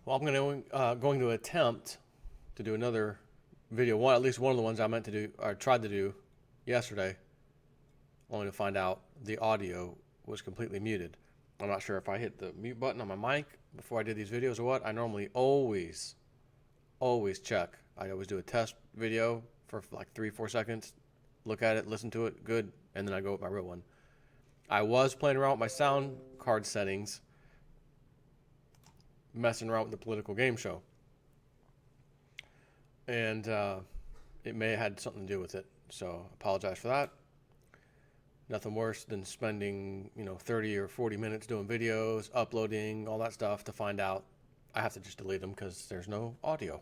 Well, I'm going to attempt to do another video. At least one of the ones I meant to do or tried to do yesterday, only to find out the audio was completely muted. I'm not sure if I hit the mute button on my mic before I did these videos or what. I normally always check. I always do a test video for like 3-4 seconds, look at it, listen to it, good, and then I go with my real one. I was playing around with my sound card settings, messing around with the political game show, and it may have had something to do with it. So apologize for that. Nothing worse than spending 30 or 40 minutes doing videos, uploading all that stuff to find out I have to just delete them because there's no audio.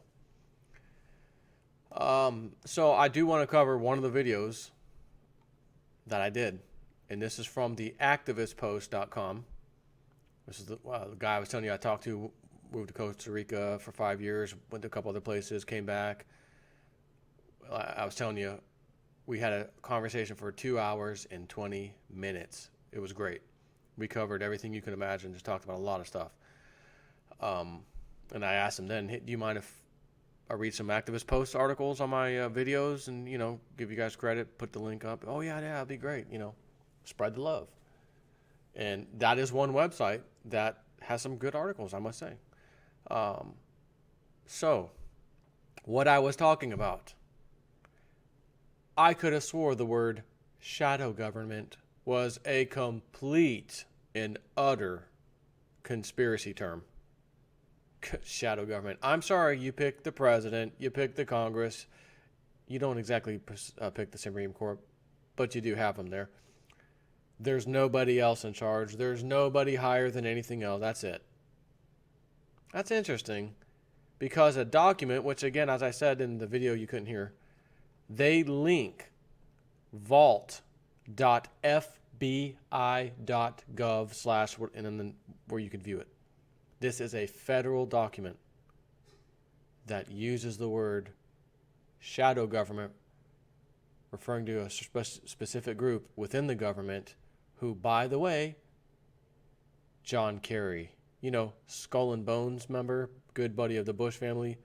So I do want to cover one of the videos that I did, and this is from the activistpost.com. This is the guy I was telling you I talked to, moved to Costa Rica for 5 years, went to a couple other places, came back. I was telling you, we had a conversation for 2 hours and 20 minutes. It was great. We covered everything you can imagine, just talked about a lot of stuff. And I asked him then, hey, do you mind if I read some activist post articles on my videos and, give you guys credit, put the link up? Oh, yeah, that'd be great. Spread the love. And that is one website that has some good articles, I must say. So, what I was talking about, I could have swore the word shadow government was a complete and utter conspiracy term. Shadow government. I'm sorry, you picked the president, you picked the Congress. You don't exactly pick the Supreme Court, but you do have them there. There's nobody else in charge. There's nobody higher than anything else. That's it. That's interesting because a document, which again, as I said in the video you couldn't hear, they link vault.fbi.gov/ and then where you can view it. This is a federal document that uses the word shadow government, referring to a specific group within the government who, by the way, John Kerry, Skull and Bones member, good buddy of the Bush family,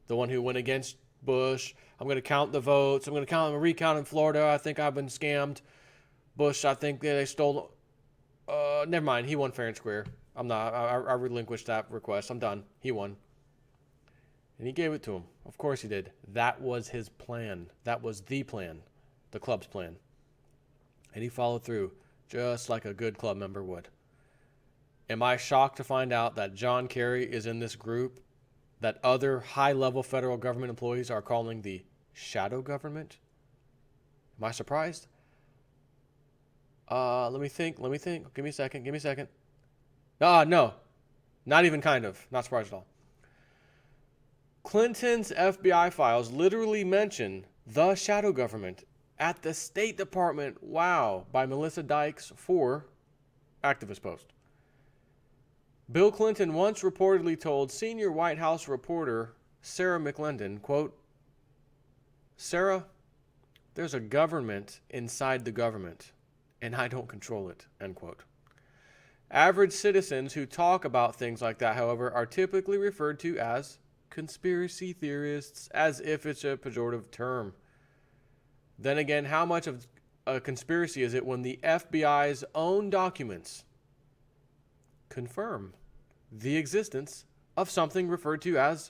the one who went against Bush. I'm going to count the votes. I'm going to count them, recount in Florida. I think I've been scammed. Bush, I think they stole. Never mind. He won fair and square. I'm not. I relinquished that request. I'm done. He won. And he gave it to him. Of course he did. That was his plan. That was the plan. The club's plan. And he followed through just like a good club member would. Am I shocked to find out that John Kerry is in this group that other high-level federal government employees are calling the shadow government? Am I surprised? Let me think. Give me a second. No. Not even kind of. Not surprised at all. Clinton's FBI files literally mention the shadow government at the State Department. Wow. By Melissa Dykes for Activist Post. Bill Clinton once reportedly told senior White House reporter Sarah McClendon, quote, "Sarah, there's a government inside the government, and I don't control it," end quote. Average citizens who talk about things like that, however, are typically referred to as conspiracy theorists, as if it's a pejorative term. Then again, how much of a conspiracy is it when the FBI's own documents confirm the existence of something referred to as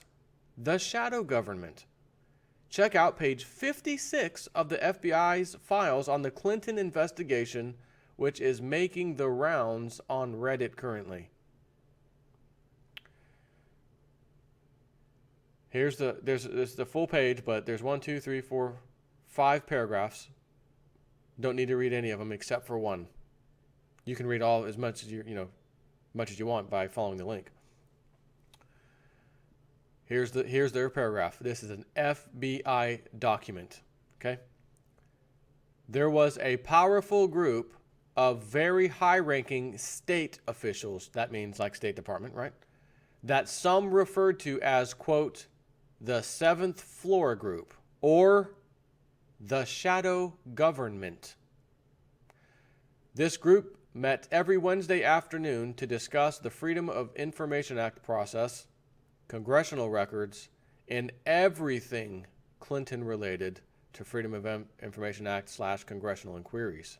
the shadow government? Check out page 56 of the FBI's files on the Clinton investigation, which is making the rounds on Reddit currently. There's the full page, but there's 1, 2, 3, 4, 5 paragraphs. Don't need to read any of them except for one. You can read all as much as much as you want by following the link. Here's their paragraph. This is an FBI document. Okay? There was a powerful group of very high-ranking state officials, that means like State Department, right? That some referred to as, quote, the seventh floor group, or the shadow government. This group met every Wednesday afternoon to discuss the Freedom of Information Act process congressional records, and everything Clinton related to Freedom of Information Act / congressional inquiries.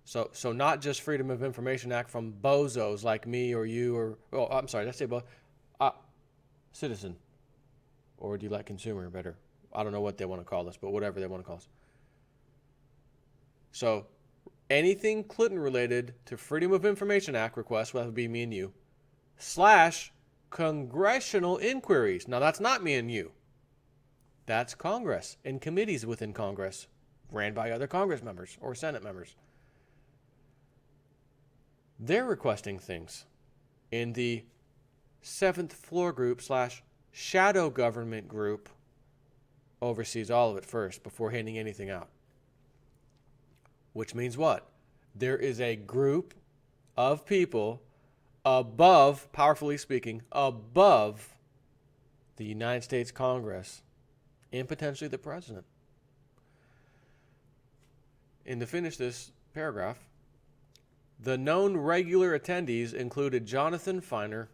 So not just Freedom of Information Act from bozos like me or you or, oh, I'm sorry, did I say citizen? Or do you like consumer better? I don't know what they want to call us, but whatever they want to call us. So anything Clinton related to Freedom of Information Act requests, well, that would be me and you, / congressional inquiries. Now, that's not me and you. That's Congress and committees within Congress ran by other Congress members or Senate members. They're requesting things in the 7th floor group / shadow government group oversees all of it first before handing anything out. Which means what? There is a group of people above, powerfully speaking, above the United States Congress and potentially the president. And to finish this paragraph, the known regular attendees included Jonathan Feiner,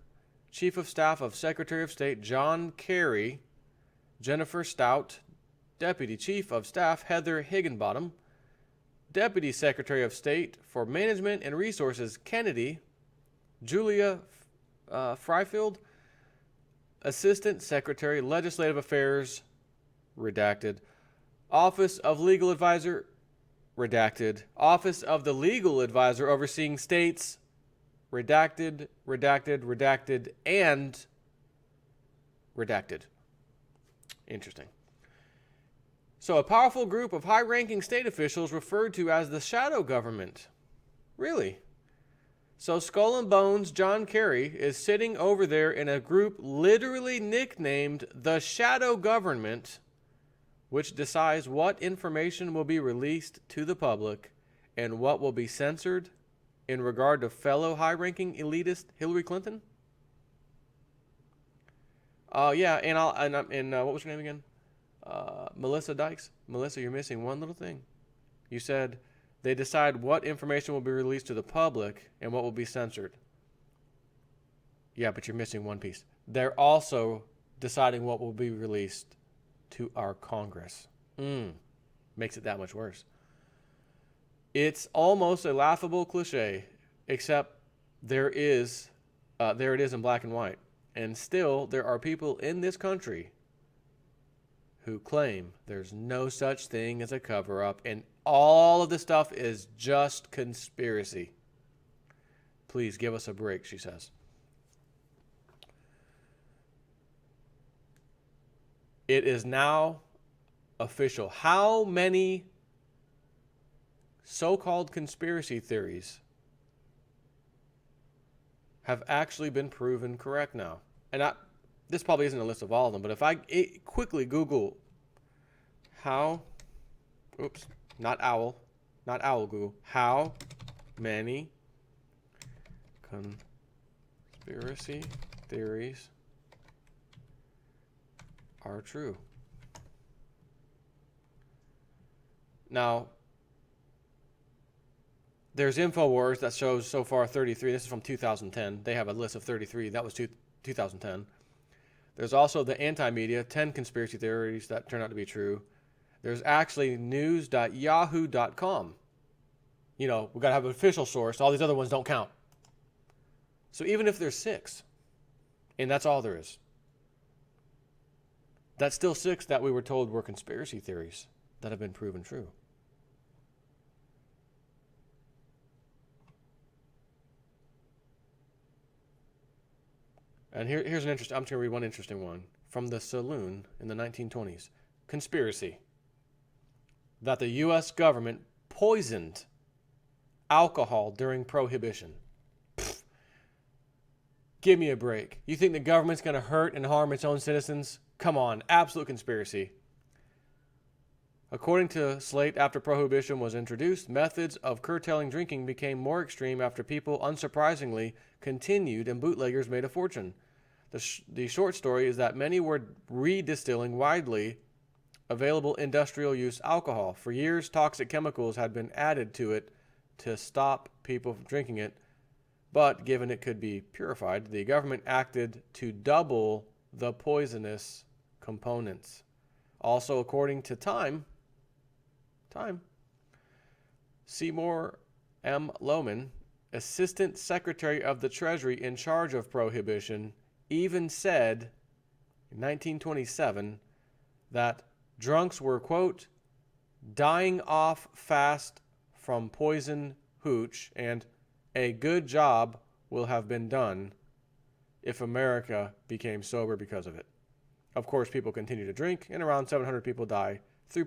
Chief of Staff of Secretary of State John Kerry, Jennifer Stout, Deputy Chief of Staff Heather Higginbottom, Deputy Secretary of State for Management and Resources Kennedy, Julia Fryfield, Assistant Secretary Legislative Affairs, redacted, Office of Legal Advisor, redacted, Office of the Legal Advisor overseeing states, redacted, and redacted. Interesting. So a powerful group of high-ranking state officials referred to as the shadow government. Really? So Skull and Bones John Kerry is sitting over there in a group literally nicknamed the shadow government, which decides what information will be released to the public and what will be censored in regard to fellow high-ranking elitist Hillary Clinton? And what was her name again? Melissa Dykes. Melissa, you're missing one little thing. You said they decide what information will be released to the public and what will be censored. Yeah, but you're missing one piece. They're also deciding what will be released to our Congress. Makes it that much worse. It's almost a laughable cliche, except there it is in black and white. And still, there are people in this country who claim there's no such thing as a cover-up, and all of this stuff is just conspiracy. Please give us a break, she says. It is now official. How many so-called conspiracy theories have actually been proven correct now? And this probably isn't a list of all of them, but if I quickly Google Google, how many conspiracy theories are true? Now, there's InfoWars that shows so far 33. This is from 2010. They have a list of 33. That was 2010. There's also the anti-media, 10 conspiracy theories that turn out to be true. There's actually news.yahoo.com. You know, we've got to have an official source. All these other ones don't count. So even if there's 6, and that's all there is, that's still 6 that we were told were conspiracy theories that have been proven true. And here's an interesting, I'm just going to read one interesting one. From the Saloon in the 1920s. Conspiracy. That the U.S. government poisoned alcohol during Prohibition. Pfft. Give me a break. You think the government's going to hurt and harm its own citizens? Come on, absolute conspiracy. According to Slate, after Prohibition was introduced, methods of curtailing drinking became more extreme after people, unsurprisingly, continued and bootleggers made a fortune. The short story is that many were redistilling widely available industrial use alcohol. For years, toxic chemicals had been added to it to stop people from drinking it. but given it could be purified, the government acted to double the poisonous components. Also, according to Time, Seymour M. Lohman, Assistant Secretary of the Treasury in charge of prohibition, even said in 1927 that drunks were, quote, dying off fast from poison hooch, and a good job will have been done if America became sober because of it. Of course, people continue to drink, and around 700 people died through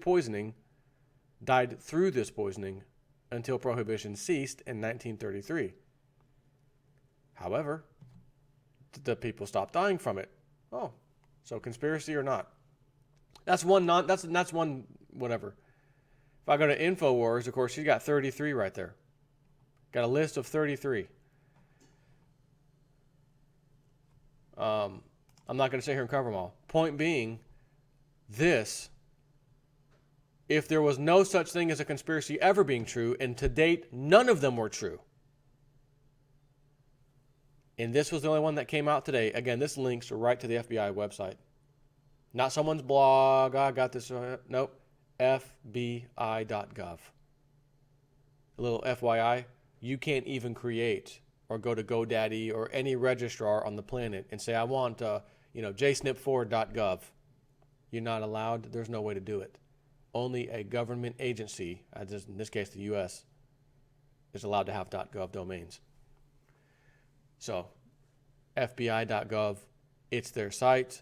this poisoning until prohibition ceased in 1933. However, the people stopped dying from it. Oh, so conspiracy or not? That's one whatever. If I go to InfoWars, of course, she's got 33 right there. Got a list of 33. I'm not going to sit here and cover them all. Point being, if there was no such thing as a conspiracy ever being true, and to date, none of them were true, and this was the only one that came out today. Again, this links right to the FBI website. Not someone's blog. I got this. Nope. FBI.gov. A little FYI, you can't even create or go to GoDaddy or any registrar on the planet and say, I want, jsnip4.gov. You're not allowed. There's no way to do it. Only a government agency, in this case the U.S., is allowed to have .gov domains. So, FBI.gov, it's their site.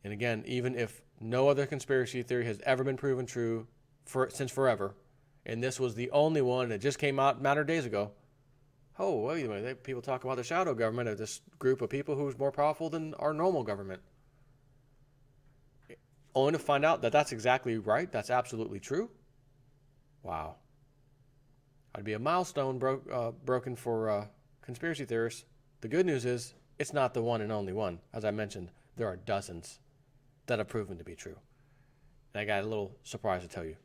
And again, even if no other conspiracy theory has ever been proven true since forever, and this was the only one that just came out a matter of days ago, wait a minute, people talk about the shadow government of this group of people who's more powerful than our normal government. Only to find out that that's exactly right, that's absolutely true. Wow. I'd be a milestone broken for conspiracy theorists. The good news is, it's not the one and only one. As I mentioned, there are dozens that have proven to be true. And I got a little surprise to tell you.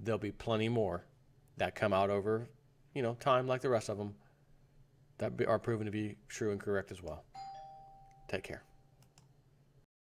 There'll be plenty more that come out over, time like the rest of them that are proven to be true and correct as well. Take care.